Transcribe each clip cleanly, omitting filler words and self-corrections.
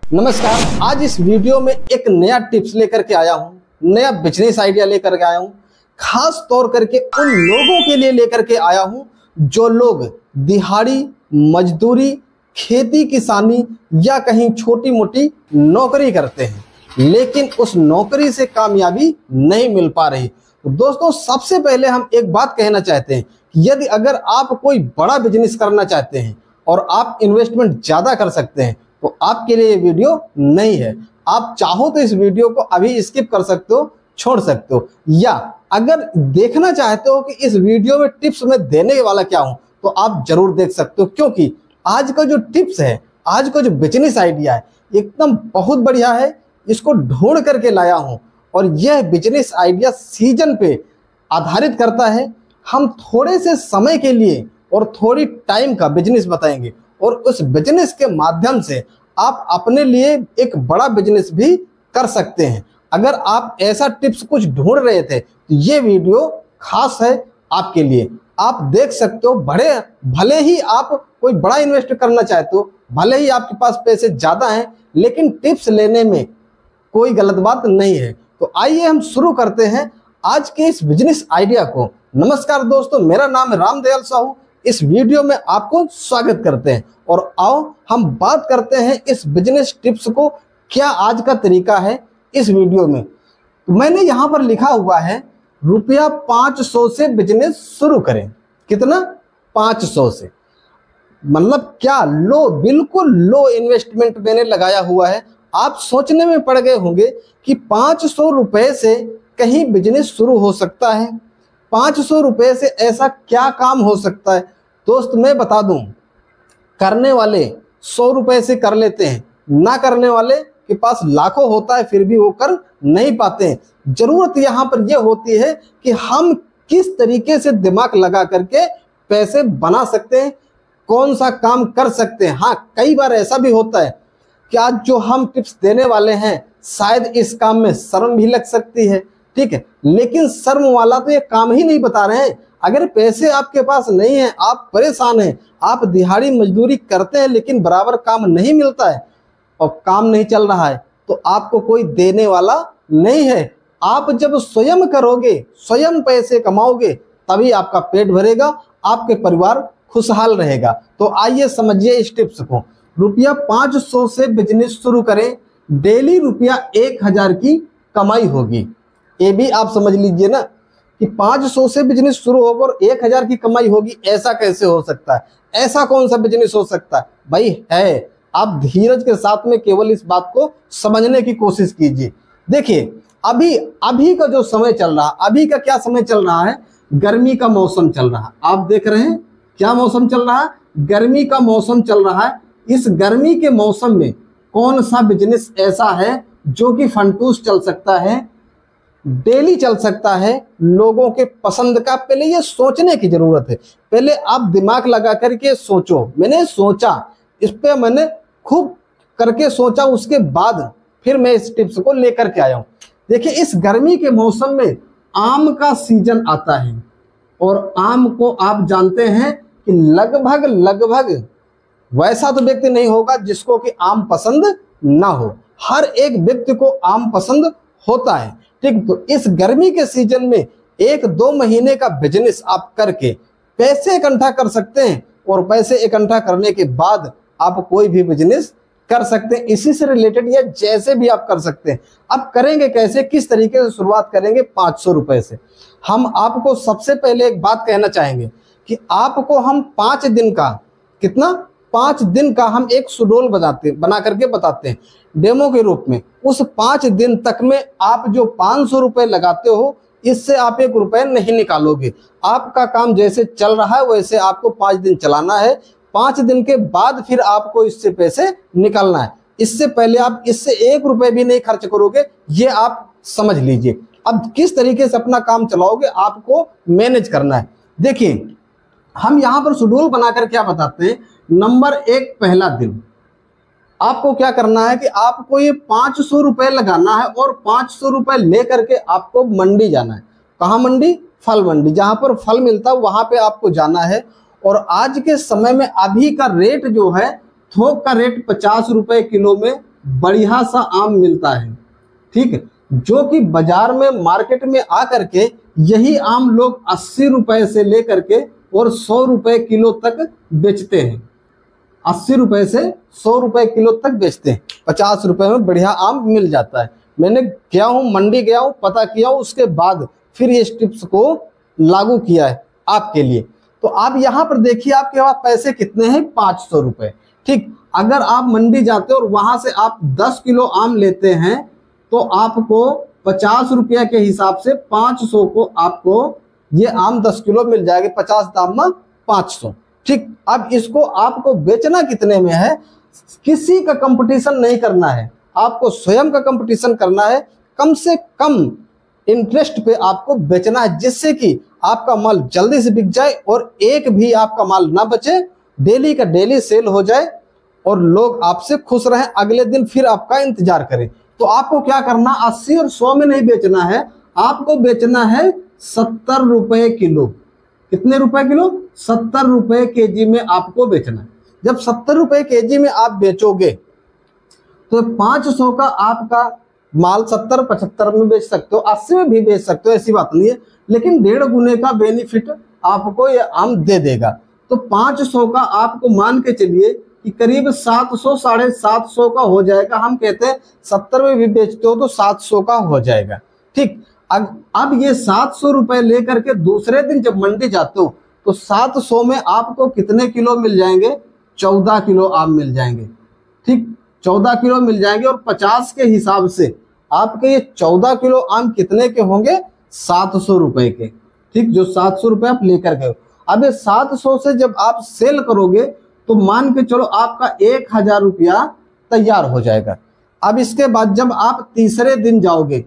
नमस्कार। आज इस वीडियो में एक नया टिप्स लेकर के आया हूँ, नया बिजनेस आइडिया लेकर के आया हूँ। खास तौर करके उन लोगों के लिए लेकर के आया हूँ जो लोग दिहाड़ी मजदूरी, खेती किसानी या कहीं छोटी मोटी नौकरी करते हैं, लेकिन उस नौकरी से कामयाबी नहीं मिल पा रही। तो दोस्तों, सबसे पहले हम एक बात कहना चाहते हैं कि यदि अगर आप कोई बड़ा बिजनेस करना चाहते हैं और आप इन्वेस्टमेंट ज़्यादा कर सकते हैं तो आपके लिए ये वीडियो नहीं है। आप चाहो तो इस वीडियो को अभी स्किप कर सकते हो, छोड़ सकते हो, या अगर देखना चाहते हो कि इस वीडियो में टिप्स में देने वाला क्या हूं तो आप जरूर देख सकते हो, क्योंकि आज का जो टिप्स है, आज का जो बिजनेस आइडिया है, एकदम बहुत बढ़िया है। इसको ढूंढ करके लाया हूं और यह बिजनेस आइडिया सीजन पे आधारित करता है। हम थोड़े से समय के लिए और थोड़ी टाइम का बिजनेस बताएंगे और उस बिजनेस के माध्यम से आप अपने लिए एक बड़ा बिजनेस भी कर सकते हैं। अगर आप ऐसा टिप्स कुछ ढूंढ रहे थे तो ये वीडियो खास है आपके लिए। आप देख सकते हो, भले ही आप कोई बड़ा इन्वेस्ट करना चाहते हो, भले ही आपके पास पैसे ज़्यादा हैं, लेकिन टिप्स लेने में कोई गलत बात नहीं है। तो आइए हम शुरू करते हैं आज के इस बिजनेस आइडिया को। नमस्कार दोस्तों, मेरा नाम है रामदयाल साहू। इस वीडियो में आपको स्वागत करते हैं और आओ हम बात करते हैं इस बिजनेस टिप्स को, क्या आज का तरीका है इस वीडियो में। तो मैंने यहाँ पर लिखा हुआ है रुपया 500 से बिजनेस शुरू करें। कितना? 500 से। मतलब क्या लो, बिल्कुल लो इन्वेस्टमेंट मैंने लगाया हुआ है। आप सोचने में पड़ गए होंगे कि 500 रुपए से कहीं बिजनेस शुरू हो सकता है, 500 रुपए से ऐसा क्या काम हो सकता है। दोस्त मैं बता दूं, करने वाले 100 रुपए से कर लेते हैं, ना करने वाले के पास लाखों होता है फिर भी वो कर नहीं पाते हैं। जरूरत यहाँ पर यह होती है कि हम किस तरीके से दिमाग लगा करके पैसे बना सकते हैं, कौन सा काम कर सकते हैं। हाँ, कई बार ऐसा भी होता है कि आज जो हम टिप्स देने वाले हैं शायद इस काम में शर्म भी लग सकती है, ठीक है, लेकिन शर्म वाला तो ये काम ही नहीं बता रहे हैं। अगर पैसे आपके पास नहीं है, आप परेशान हैं, आप दिहाड़ी मजदूरी करते हैं लेकिन बराबर काम नहीं मिलता है और काम नहीं चल रहा है, तो आपको कोई देने वाला नहीं है। आप जब स्वयं करोगे, स्वयं पैसे कमाओगे, तभी आपका पेट भरेगा, आपके परिवार खुशहाल रहेगा। तो आइए समझिए इस टिप्स को। रुपया 500 से बिजनेस शुरू करें, डेली रुपया 1000 की कमाई होगी। ये भी आप समझ लीजिए ना कि 500 से बिजनेस शुरू होगा और 1000 की कमाई होगी। ऐसा कैसे हो सकता है? ऐसा कौन सा बिजनेस हो सकता है? भाई है, आप धीरज के साथ में केवल इस बात को समझने की कोशिश कीजिए। देखिए, अभी का जो समय चल रहा है, अभी का क्या समय चल रहा है? गर्मी का मौसम चल रहा है। आप देख रहे हैं क्या मौसम चल रहा है? गर्मी का मौसम चल रहा है। इस गर्मी के मौसम में कौन सा बिजनेस ऐसा है जो कि फंटूस चल सकता है, डेली चल सकता है, लोगों के पसंद का? पहले ये सोचने की जरूरत है। पहले आप दिमाग लगा करके सोचो। मैंने सोचा, इस पे मैंने खूब करके सोचा, उसके बाद फिर मैं इस टिप्स को लेकर के आया हूँ। देखिए, इस गर्मी के मौसम में आम का सीजन आता है और आम को आप जानते हैं कि लगभग वैसा तो व्यक्ति नहीं होगा जिसको कि आम पसंद ना हो। हर एक व्यक्ति को आम पसंद होता है, ठीक। तो इस गर्मी के सीजन में 1-2 महीने का बिजनेस आप करके पैसे इकट्ठा कर सकते हैं और पैसे इकट्ठा करने के बाद आप कोई भी बिजनेस कर सकते हैं, इसी से रिलेटेड या जैसे भी आप कर सकते हैं। अब करेंगे कैसे, किस तरीके से शुरुआत करेंगे? 500 रुपए से। हम आपको सबसे पहले एक बात कहना चाहेंगे कि आपको हम 5 दिन का, कितना? 5 दिन का हम एक शेड्यूल बना करके बताते हैं डेमो के रूप में। उस 5 दिन तक में आप जो 500 रुपए लगाते हो, इससे आप 1 रुपए नहीं निकालोगे। आपका काम जैसे चल रहा है वैसे आपको 5 दिन चलाना है। 5 दिन के बाद फिर आपको इससे पैसे निकालना है। इससे पहले आप इससे 1 रुपए भी नहीं खर्च करोगे, ये आप समझ लीजिए। अब किस तरीके से अपना काम चलाओगे, आपको मैनेज करना है। देखिए, हम यहाँ पर शेड्यूल बनाकर क्या बताते हैं। नंबर 1, पहला दिन आपको क्या करना है कि आपको ये 500 रुपए लगाना है और 500 रुपए लेकर के आपको मंडी जाना है। कहाँ मंडी? फल मंडी। जहाँ पर फल मिलता है वहाँ पे आपको जाना है। और आज के समय में अभी का रेट जो है, थोक का रेट 50 रुपए किलो में बढ़िया सा आम मिलता है, ठीक है, जो कि बाजार में मार्केट में आकर के यही आम लोग 80 रुपए से लेकर के और 100 रुपए किलो तक बेचते हैं। 80 रुपए से 100 रुपए किलो तक बेचते हैं। 50 रुपए में बढ़िया आम मिल जाता है। मैंने गया हूँ, मंडी गया हूँ, पता किया हूँ, उसके बाद फिर ये टिप्स को लागू किया है आपके लिए। तो आप यहाँ पर देखिए आपके पास पैसे कितने हैं, 500 रुपए, ठीक। अगर आप मंडी जाते हो और वहां से आप 10 किलो आम लेते हैं तो आपको 50 रुपया के हिसाब से 500 को आपको ये आम 10 किलो मिल जाएगा, 50 दाम में 500, ठीक। अब इसको आपको बेचना कितने में है, किसी का कंपटीशन नहीं करना है, आपको स्वयं का कंपटीशन करना है। कम से कम इंटरेस्ट पे आपको बेचना है, जिससे कि आपका माल जल्दी से बिक जाए और एक भी आपका माल ना बचे, डेली का डेली सेल हो जाए और लोग आपसे खुश रहें, अगले दिन फिर आपका इंतजार करें। तो आपको क्या करना, 80 और 100 में नहीं बेचना है, आपको बेचना है 70 रुपए किलो। कितने रुपए किलो, 70 रुपए केजी में आपको बेचना है। जब 70 रुपए केजी में आप बेचोगे तो 500 का आपका माल 70-75 में बेच सकते हो, 80 में भी बेच सकते हो, ऐसी बात नहीं है, लेकिन 1.5 गुने का बेनिफिट आपको ये आम दे देगा। तो 500 का आपको मान के चलिए कि करीब 700 750 का हो जाएगा। हम कहते हैं 70 में भी बेचते हो तो 700 का हो जाएगा, ठीक। अब ये 700 रुपए लेकर के दूसरे दिन जब मंडी जाते हो तो 700 में आपको कितने किलो मिल जाएंगे, 14 किलो आम मिल जाएंगे, ठीक, 14 किलो मिल जाएंगे। और 50 के हिसाब से आपके ये 14 किलो आम कितने के होंगे, 700 रुपए के, ठीक, जो 700 रुपए आप लेकर गए। अब ये 700 से जब आप सेल करोगे तो मान के चलो आपका 1000 रुपया तैयार हो जाएगा। अब इसके बाद जब आप तीसरे दिन जाओगे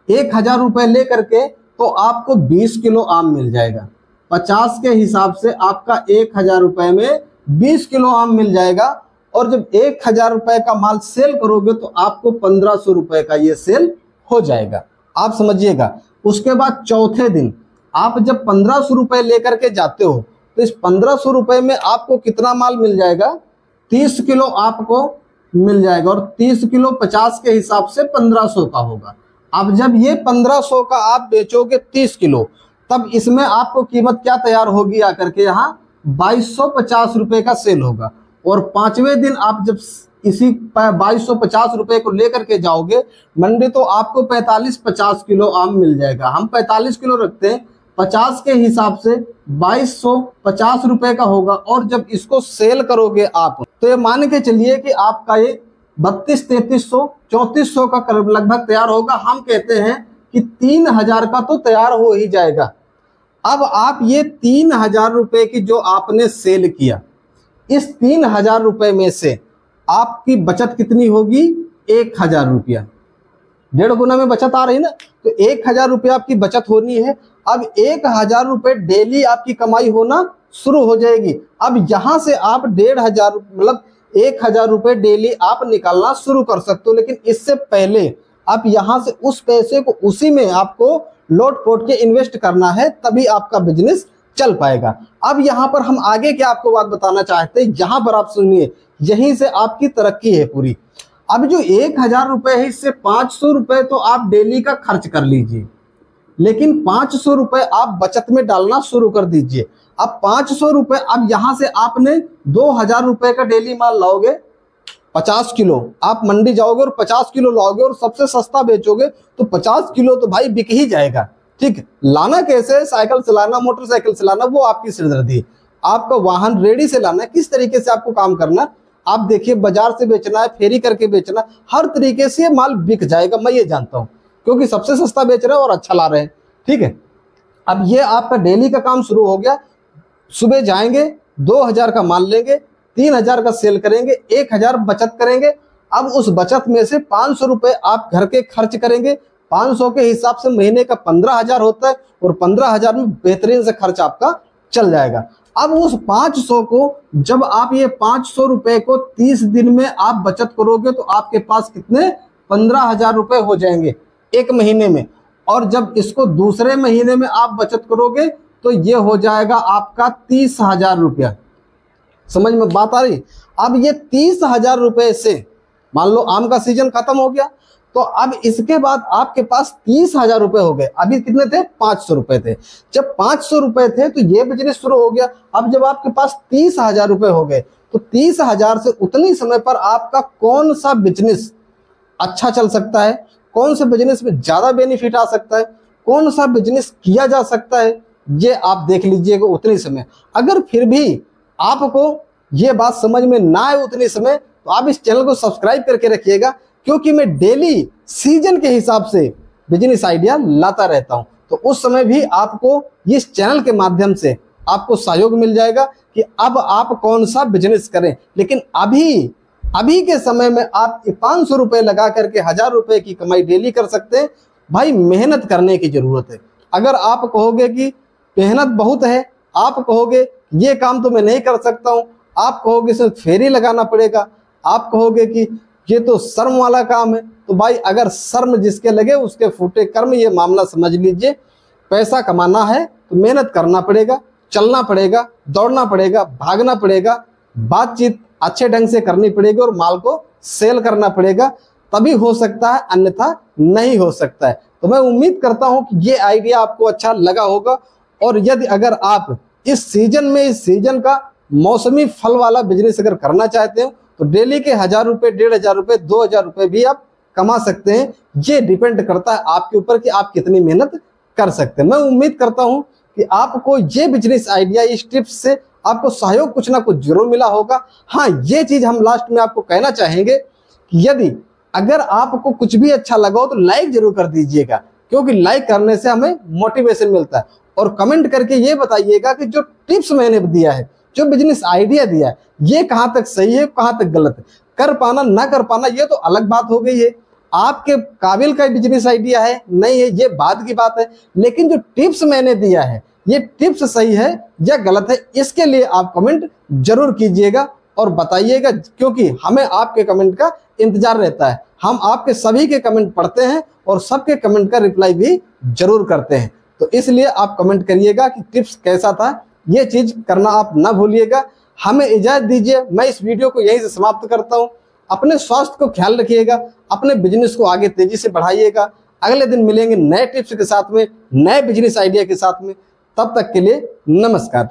1000 रुपए लेकर के तो आपको 20 किलो आम मिल जाएगा। 50 के हिसाब से आपका 1000 रुपए में 20 किलो आम मिल जाएगा। और जब 1000 रुपए का माल सेल करोगे तो आपको 1500 रुपए का ये सेल हो जाएगा, आप समझिएगा। उसके बाद चौथे दिन आप जब 1500 रुपए लेकर के जाते हो तो इस 1500 रुपए में आपको कितना माल मिल जाएगा, 30 किलो आपको मिल जाएगा। और 30 किलो 50 के हिसाब से 1500 का होगा। अब जब ये 1500 का आप बेचोगे 30 किलो, तब इसमें आपको कीमत क्या तैयार होगी, आकर के यहाँ 2250 रुपए का सेल होगा। और 5वें दिन आप जब इसी 2250 रुपए को लेकर के जाओगे मंडी तो आपको 45-50 किलो आम मिल जाएगा। हम 45 किलो रखते हैं, 50 के हिसाब से 2250 रुपए का होगा। और जब इसको सेल करोगे आप तो ये मान के चलिए कि आपका ये 3200-3300-3400 का लगभग तैयार होगा। हम कहते हैं कि 3000 का तो तैयार हो ही जाएगा। अब आप ये 3000 रुपए की जो आपने सेल किया, इस 3000 रुपए में से आपकी बचत कितनी होगी, 1000 रुपया। 1.5 गुना में बचत आ रही ना, तो 1000 रुपया आपकी बचत होनी है। अब 1000 रुपए डेली आपकी कमाई होना शुरू हो जाएगी। अब यहां से आप 1500 मतलब 1000 रुपए डेली आप निकालना शुरू कर सकते हो। लेकिन इससे पहले आप यहां से उस पैसे को उसी में आपको लौट पोट के इन्वेस्ट करना है, तभी आपका बिजनेस चल पाएगा। अब यहाँ पर हम आगे क्या आपको बात बताना चाहते हैं, यहाँ पर आप सुनिए, यहीं से आपकी तरक्की है पूरी। अब जो 1000 रुपए है इससे 500 रुपए तो आप डेली का खर्च कर लीजिए, लेकिन 500 रुपए आप बचत में डालना शुरू कर दीजिए। अब 500 रुपए, अब यहाँ से आपने 2000 रुपए का डेली माल लाओगे, 50 किलो आप मंडी जाओगे और 50 किलो लाओगे और सबसे सस्ता बेचोगे तो 50 किलो तो भाई बिक ही जाएगा, ठीक। लाना कैसे, साइकिल चलाना, मोटरसाइकिल चलाना, वो आपकी सिरदर्दी है। आपका वाहन रेडी से लाना है, किस तरीके से आपको काम करना, आप देखिए, बाजार से बेचना है, फेरी करके बेचना, हर तरीके से माल बिक जाएगा, मैं ये जानता हूँ, क्योंकि सबसे सस्ता बेच रहे हैं और अच्छा ला रहे हैं, ठीक है। अब ये आपका डेली का काम शुरू हो गया। सुबह जाएंगे, 2000 का माल लेंगे, 3000 का सेल करेंगे, 1000 बचत करेंगे। अब उस बचत में से 500 रुपए आप घर के खर्च करेंगे। 500 के हिसाब से महीने का 15000 होता है और 15000 में बेहतरीन से खर्च आपका चल जाएगा। अब उस 500 को, जब आप ये 500 रुपए को 30 दिन में आप बचत करोगे तो आपके पास कितने, 15000 रुपए हो जाएंगे एक महीने में। और जब इसको दूसरे महीने में आप बचत करोगे तो ये हो जाएगा आपका 30,000 रुपया। समझ में बात आ रही। अब ये 30,000 रुपए से मान लो आम का सीजन खत्म हो गया, तो अब इसके बाद आपके पास 30,000 रुपए हो गए। अभी कितने थे? 500 रुपए थे। जब 500 रुपए थे तो ये बिजनेस शुरू हो गया। अब जब आपके पास 30,000 रुपए हो गए, तो 30,000 से उतनी समय पर आपका कौन सा बिजनेस अच्छा चल सकता है, कौन से बिजनेस में ज्यादा बेनिफिट आ सकता है, कौन सा बिजनेस किया जा सकता है, ये आप देख लीजिएगा उतनी समय। अगर फिर भी आपको ये बात समझ में ना आए उतनी समय, तो आप इस चैनल को सब्सक्राइब करके रखिएगा, क्योंकि मैं डेली सीजन के हिसाब से बिजनेस आइडिया लाता रहता हूं। तो उस समय भी आपको इस चैनल के माध्यम से आपको सहयोग मिल जाएगा कि अब आप कौन सा बिजनेस करें। लेकिन अभी के समय में आप 500 रुपए लगा करके 1000 रुपए की कमाई डेली कर सकते हैं। भाई मेहनत करने की जरूरत है। अगर आप कहोगे कि मेहनत बहुत है, आप कहोगे ये काम तो मैं नहीं कर सकता हूं, आप कहोगे इसमें फेरी लगाना पड़ेगा, आप कहोगे कि ये तो शर्म वाला काम है, तो भाई अगर शर्म जिसके लगे उसके फूटे कर्म, ये मामला समझ लीजिए। पैसा कमाना है तो मेहनत करना पड़ेगा, चलना पड़ेगा, दौड़ना पड़ेगा, भागना पड़ेगा, बातचीत अच्छे ढंग से करनी पड़ेगी और माल को सेल करना पड़ेगा, तभी हो सकता है, अन्यथा नहीं हो सकता है। तो मैं उम्मीद करता हूं कि ये आइडिया आपको अच्छा लगा होगा। और यदि अगर आप इस सीजन में, इस सीजन का मौसमी फल वाला बिजनेस अगर करना चाहते हो, तो डेली के 1000 रुपए, 1500 रुपए, 2000 रुपए भी आप कमा सकते हैं। ये डिपेंड करता है आपके ऊपर कि आप कितनी मेहनत कर सकते हैं। मैं उम्मीद करता हूं कि आपको ये बिजनेस आइडिया, इस टिप्स से आपको सहयोग कुछ ना कुछ जरूर मिला होगा। हाँ, ये चीज हम लास्ट में आपको कहना चाहेंगे कि यदि अगर आपको कुछ भी अच्छा लगा हो तो लाइक जरूर कर दीजिएगा, क्योंकि लाइक करने से हमें मोटिवेशन मिलता है। और कमेंट करके ये बताइएगा कि जो टिप्स मैंने दिया है, जो बिजनेस आइडिया दिया है, ये कहाँ तक सही है, कहाँ तक गलत है। कर पाना ना कर पाना ये तो अलग बात हो गई है, आपके काबिल का बिजनेस आइडिया है नहीं है, ये बाद की बात है। लेकिन जो टिप्स मैंने दिया है, ये टिप्स सही है या गलत है, इसके लिए आप कमेंट जरूर कीजिएगा और बताइएगा, क्योंकि हमें आपके कमेंट का इंतजार रहता है। हम आपके सभी के कमेंट पढ़ते हैं और सबके कमेंट का रिप्लाई भी जरूर करते हैं। तो इसलिए आप कमेंट करिएगा कि टिप्स कैसा था, ये चीज करना आप ना भूलिएगा। हमें इजाजत दीजिए, मैं इस वीडियो को यहीं से समाप्त करता हूं। अपने स्वास्थ्य को ख्याल रखिएगा, अपने बिजनेस को आगे तेजी से बढ़ाइएगा। अगले दिन मिलेंगे नए टिप्स के साथ में, नए बिजनेस आइडिया के साथ में। तब तक के लिए नमस्कार।